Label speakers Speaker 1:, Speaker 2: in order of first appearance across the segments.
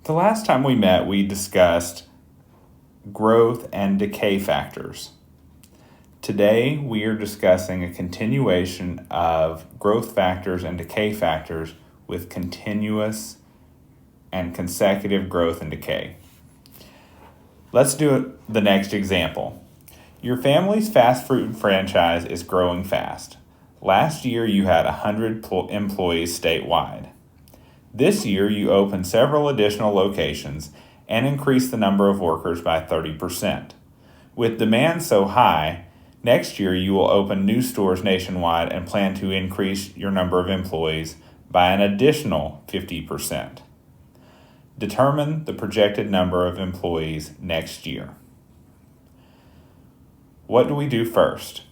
Speaker 1: The last time we met, we discussed growth and decay factors. Today, we are discussing a continuation of growth factors and decay factors with continuous and consecutive growth and decay. Let's do the next example. Your family's fast food franchise is growing fast. Last year, you had 100 employees statewide. This year, you opened several additional locations and increased the number of workers by 30%. With demand so high, next year you will open new stores nationwide and plan to increase your number of employees by an additional 50%. Determine the projected number of employees next year. What do we do first?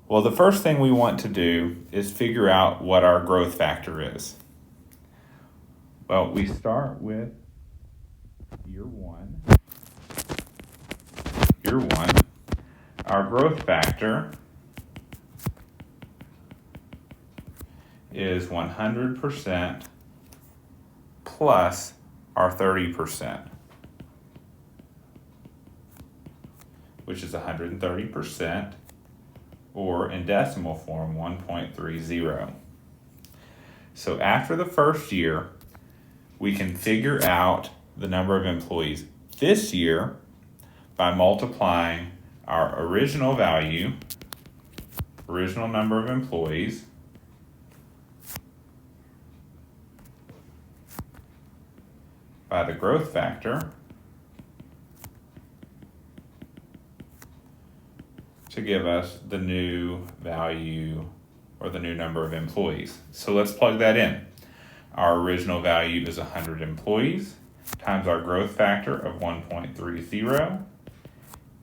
Speaker 1: Well, the first thing we want to do is figure out what our growth factor is. Well, we start with year one. Our growth factor is 100% plus our 30%, which is 130%, or in decimal form, 1.30. So after the first year, we can figure out the number of employees this year by multiplying our original value, original number of employees, by the growth factor to give us the new value or the new number of employees. So let's plug that in. Our original value is 100 employees times our growth factor of 1.30,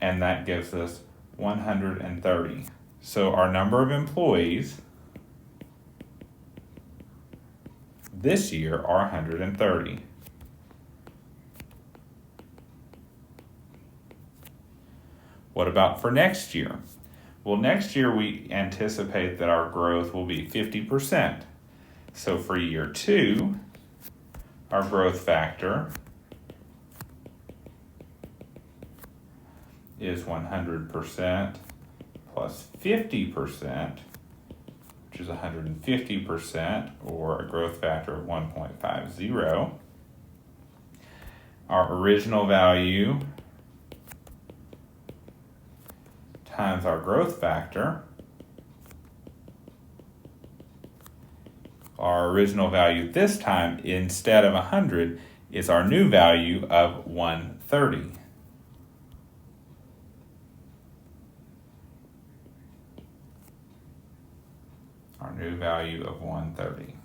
Speaker 1: and that gives us 130. So our number of employees this year are 130. What about for next year? Well, next year we anticipate that our growth will be 50%. So for year two, our growth factor is 100% plus 50%, which is 150%, or a growth factor of 1.50. Our original value times our growth factor. Our original value this time, instead of 100, is our new value of 130. Our new value of 130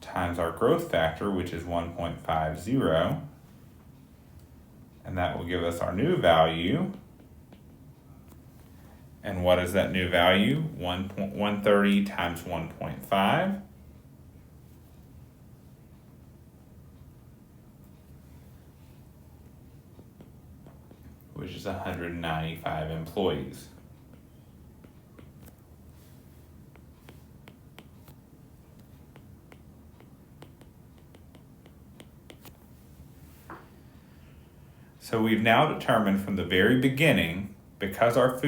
Speaker 1: times our growth factor, which is 1.50, and that will give us our new value. And what is that new value? 130 times 1.5, which is 195 employees. So we've now determined from the very beginning, because our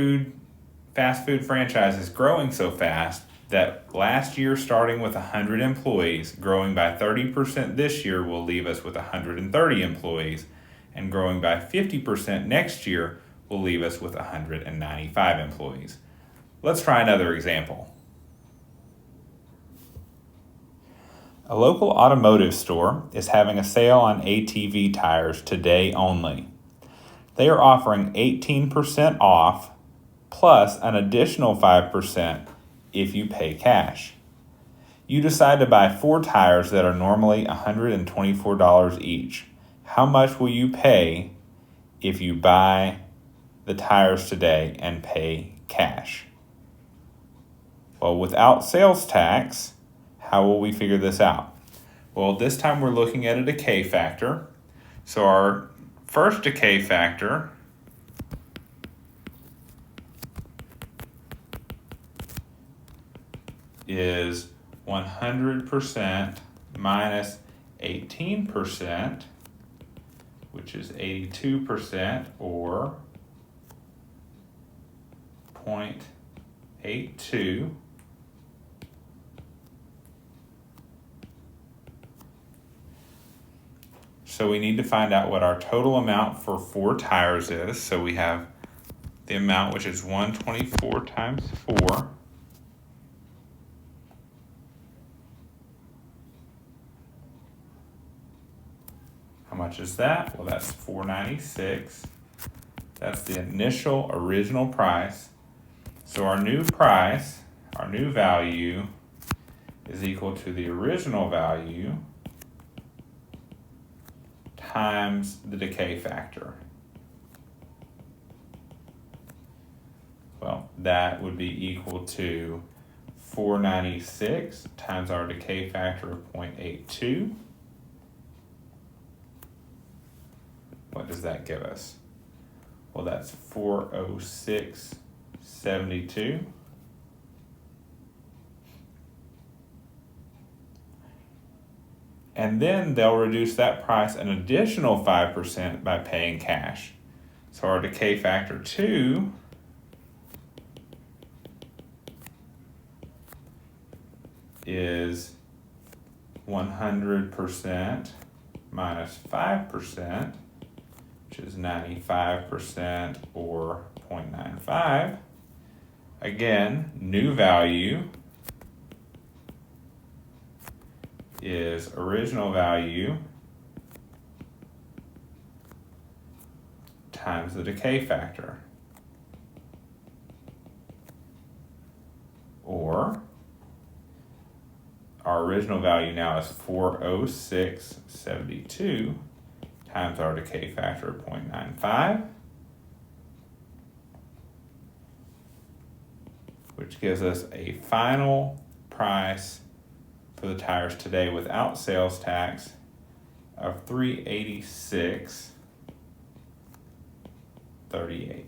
Speaker 1: fast food franchise is growing so fast, that last year starting with 100 employees, growing by 30% this year will leave us with 130 employees, and growing by 50% next year will leave us with 195 employees. Let's try another example. A local automotive store is having a sale on ATV tires today only. They are offering 18% off plus an additional 5% if you pay cash. You decide to buy 4 tires that are normally $124 each. How much will you pay if you buy the tires today and pay cash? Well, without sales tax, how will we figure this out? Well, this time we're looking at a decay factor. So our first decay factor is 100% minus 18%, which is 82%, or 0.82. So we need to find out what our total amount for 4 tires is. So we have the amount, which is 124 times 4. How much is that? Well, that's $496. That's the initial original price. So our new price, our new value, is equal to the original value times the decay factor. Well, that would be equal to 496 times our decay factor of 0.82. What does that give us? Well, that's 406.72. And then they'll reduce that price an additional 5% by paying cash. So our decay factor 2 is 100% minus 5%, which is 95%, or 0.95. Again, new value is original value times the decay factor, or our original value now is 406.72 times our decay factor of 0.95, which gives us a final price for the tires today without sales tax of $386.38.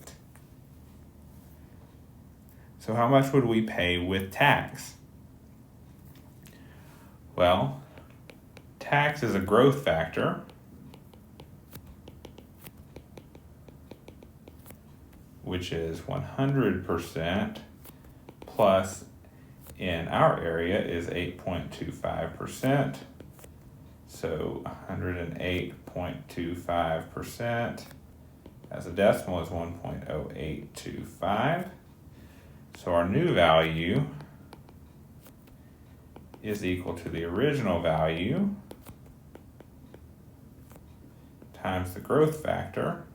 Speaker 1: So how much would we pay with tax? Well, tax is a growth factor, which is 100% plus, in our area, is 8.25%. So 108.25% as a decimal is 1.0825. So our new value is equal to the original value times the growth factor.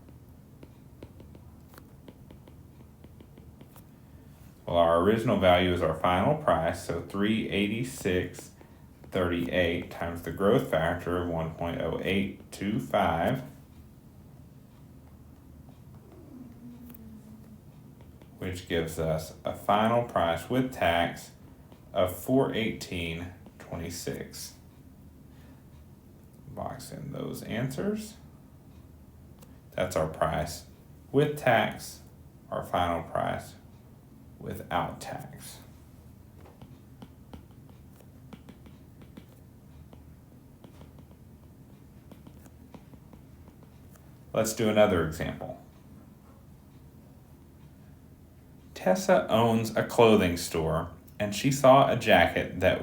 Speaker 1: Well, our original value is our final price, so $386.38 times the growth factor of 1.0825, which gives us a final price with tax of $418.26. Box in those answers. That's our price with tax, our final price without tax. Let's do another example. Tessa owns a clothing store, and she saw a jacket that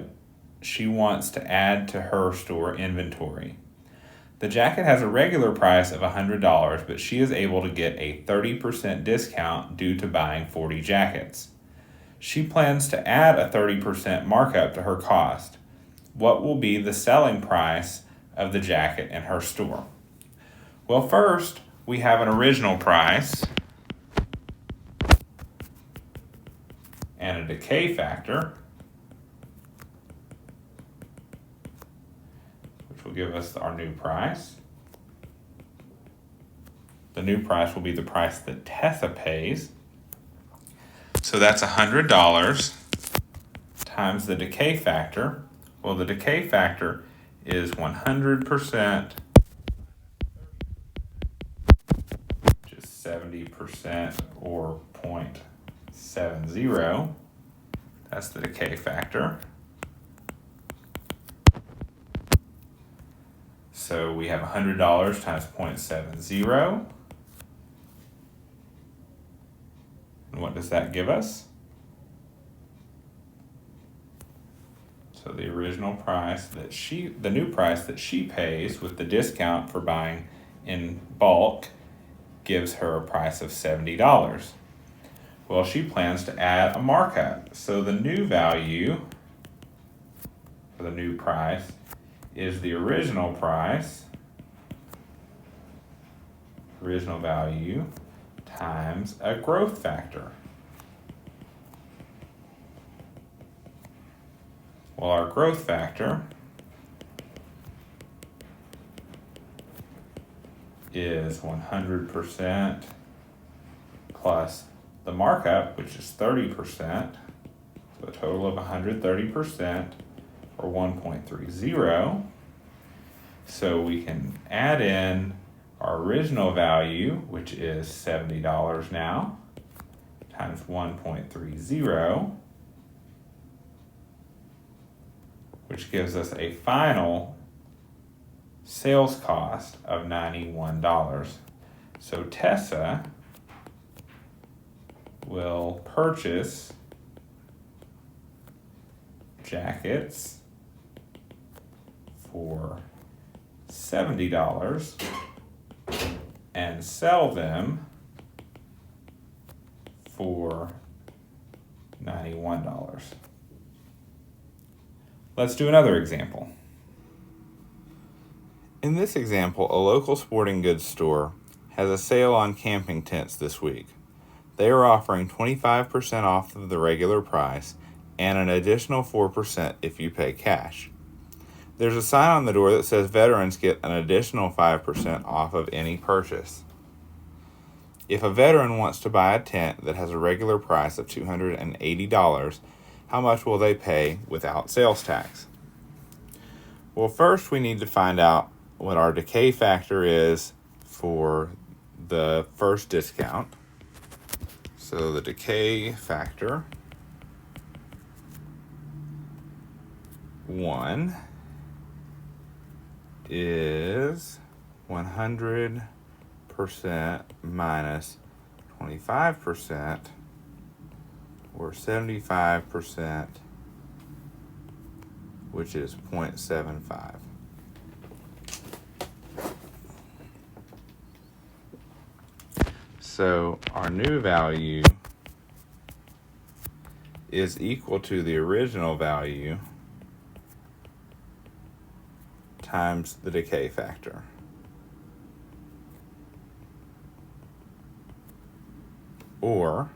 Speaker 1: she wants to add to her store inventory. The jacket has a regular price of $100, but she is able to get a 30% discount due to buying 40 jackets. She plans to add a 30% markup to her cost. What will be the selling price of the jacket in her store? Well, first, we have an original price and a decay factor, which will give us our new price. The new price will be the price that Tessa pays. So that's $100 times the decay factor. Well, the decay factor is 100%, which is 70%, or 0.70. That's the decay factor. So we have $100 times 0.70. And what does that give us? So the original price that the new price that she pays with the discount for buying in bulk gives her a price of $70. Well, she plans to add a markup. So the new value, or the new price, is the original price, original value, times a growth factor. Well, our growth factor is 100% plus the markup, which is 30%, so a total of 130%, or 1.30. So we can add in our original value, which is $70 now, times 1.30, which gives us a final sales cost of $91. So Tessa will purchase jackets for $70 and sell them for $91. Let's do another example. In this example, a local sporting goods store has a sale on camping tents this week. They are offering 25% off of the regular price and an additional 4% if you pay cash. There's a sign on the door that says veterans get an additional 5% off of any purchase. If a veteran wants to buy a tent that has a regular price of $280, how much will they pay without sales tax? Well, first we need to find out what our decay factor is for the first discount. So the decay factor, 1, is 100% minus 25%, or 75%, which is 0.75. So our new value is equal to the original value times the decay factor. Or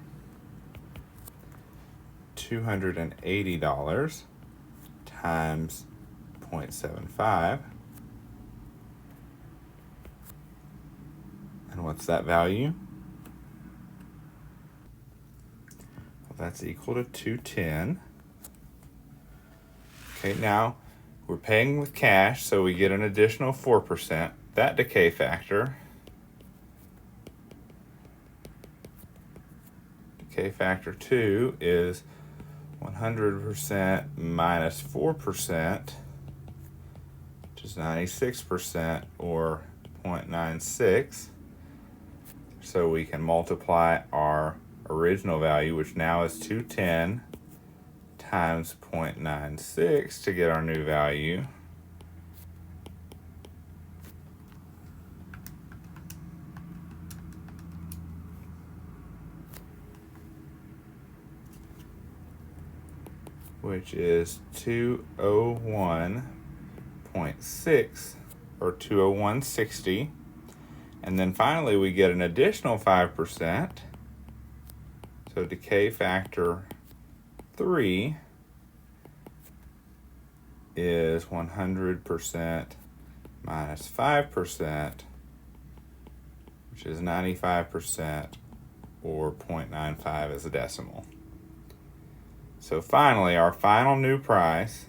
Speaker 1: $280 times 0.75. And what's that value? Well, that's equal to 210. Okay, now we're paying with cash, so we get an additional 4%. That decay factor, decay factor 2, is 100% minus 4%, which is 96%, or 0.96. So we can multiply our original value, which now is 210, times 0.96 to get our new value. Which is 201.6, or 201.60. And then finally we get an additional 5%. So decay factor 3 is 100% minus 5%, which is 95%, or 0.95 as a decimal. So finally, our final new price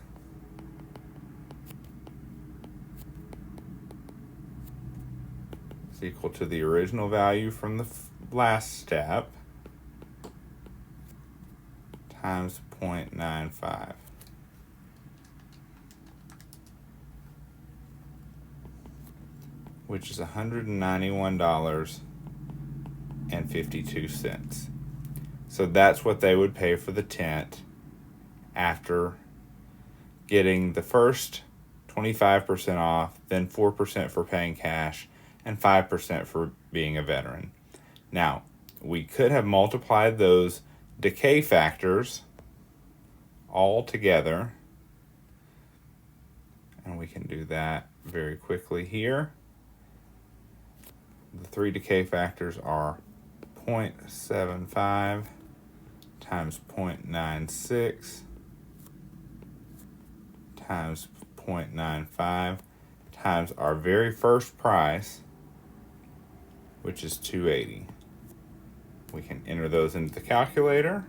Speaker 1: is equal to the original value from the last step times 0.95. which is $191.52. So that's what they would pay for the tent after getting the first 25% off, then 4% for paying cash, and 5% for being a veteran. Now, we could have multiplied those decay factors all together, and we can do that very quickly here. The three decay factors are 0.75 times 0.96 times 0.95 times our very first price, which is $280. We can enter those into the calculator.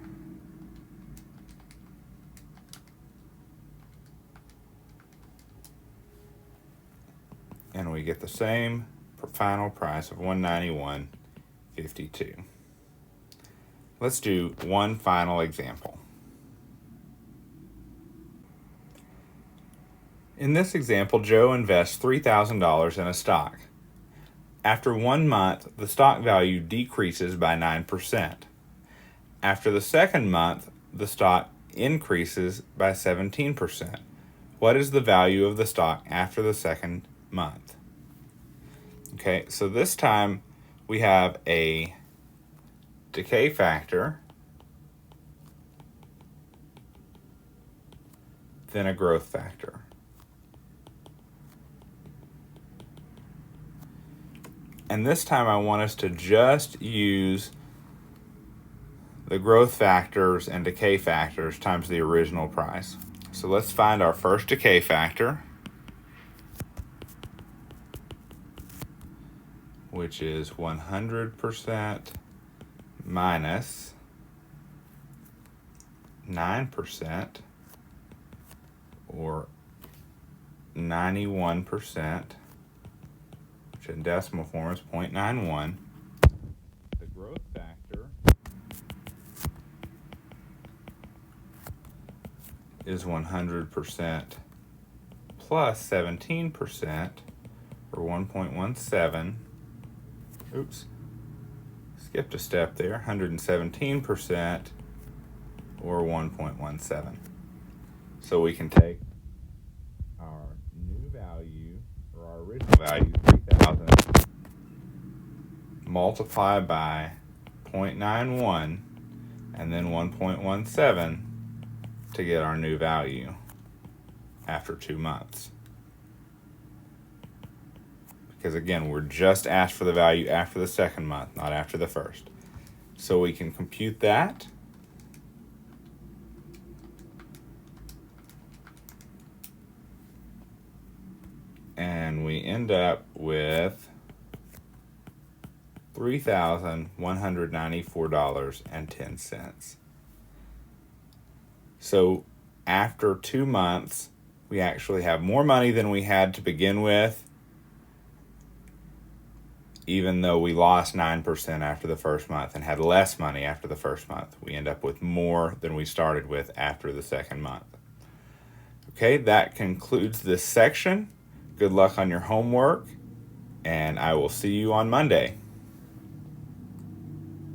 Speaker 1: And we get the same final price of $191.52. Let's do one final example. In this example, Joe invests $3,000 in a stock. After 1 month, the stock value decreases by 9%. After the second month, the stock increases by 17%. What is the value of the stock after the second month? Okay, so this time we have a decay factor, then a growth factor. And this time I want us to just use the growth factors and decay factors times the original price. So let's find our first decay factor, which is 100% minus 9%, or 91%, which in decimal form is 0.91. The growth factor is 100% plus 17%, or 1.17. Oops, skipped a step there. 117%, or 1.17. So we can take our new value, or our original value, 3,000, multiply by 0.91, and then 1.17 to get our new value after 2 months. Because again, we're just asked for the value after the second month, not after the first. So we can compute that. And we end up with $3,194.10. So after 2 months, we actually have more money than we had to begin with, even though we lost 9% after the first month and had less money after the first month. We end up with more than we started with after the second month. Okay, that concludes this section. Good luck on your homework, and I will see you on Monday.